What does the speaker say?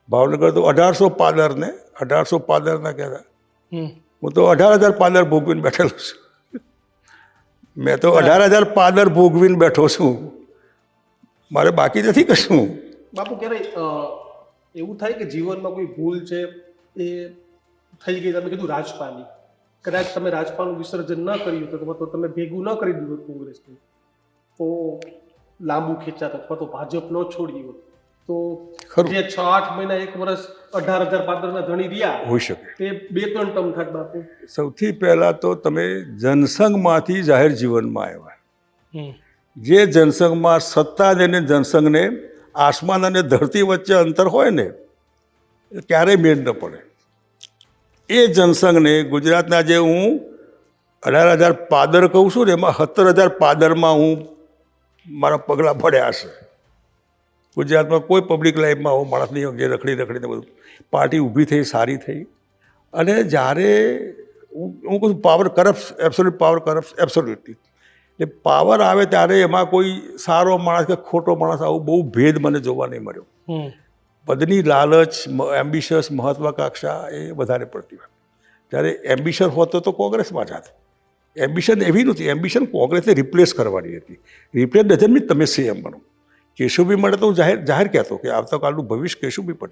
ભાવનગર તો 1800 પાદર ને 1800 પાદરના કહેતા. હું તો 18,000 પાદર ભોગવીને બેઠેલો છું. મેં તો 18,000 પાદર ભોગવીને બેઠો છું. મારે બાકી નથી કશું. બાપુ ક્યારે એવું થાય કે જીવનમાં કોઈ ભૂલ છે એ થઈ ગઈ? તમે કીધું રાજપાની, કદાચ તમે રાજપાનું વિસર્જન ન કર્યું તો તમે ભેગું ન કરી દીધું કોંગ્રેસને, તો લાંબુ ખેંચાત અથવા તો ભાજપ ન છોડી હોત તો જે 6-8 મહિના 1 વર્ષ 18,000 પાદરના ધણી રહ્યા હોઈ શકે, તે 2-3 ટર્મ થાત બાપુ. સૌથી પહેલા તો તમે જનસંઘમાંથી જાહેર જીવનમાં આવ્યા. જે જનસંઘમાં સત્તા અને જનસંઘને આસમાન અને ધરતી વચ્ચે અંતર હોય ને, ક્યારેય મેળ ન પડે. એ જનસંઘને ગુજરાતના જે હું 18,000 પાદર કહું છું ને, એમાં 17,000 પાદરમાં હું મારા પગલાં પડ્યા છે. ગુજરાતમાં કોઈ પબ્લિક લાઈફમાં આવો માણસ નહીં જે રખડીને બધું પાર્ટી ઊભી થઈ, સારી થઈ. અને જ્યારે હું કહું power corrupt, absolute power corrupt absolutely. એટલે પાવર આવે ત્યારે એમાં કોઈ સારો માણસ કે ખોટો માણસ આવું બહુ ભેદ મને જોવા નહીં મળ્યો. પદની લાલચ, એમ્બિશિયસ, મહત્વાકાંક્ષા એ વધારે પડતી હોય. જ્યારે એમ્બિશન હોતો તો કોંગ્રેસમાં જાત. એમ્બિશન એવી નહોતી. એમ્બિશન કોંગ્રેસને રિપ્લેસ કરવાની હતી. રિપ્લેસ ડઝન્ટ મીન તમે સીએમ બનો. કેશુભાઈ માટે તો હું જાહેર કહેતો કે આવતાકાલનું ભવિષ્ય કેશુભાઈ પટેલ.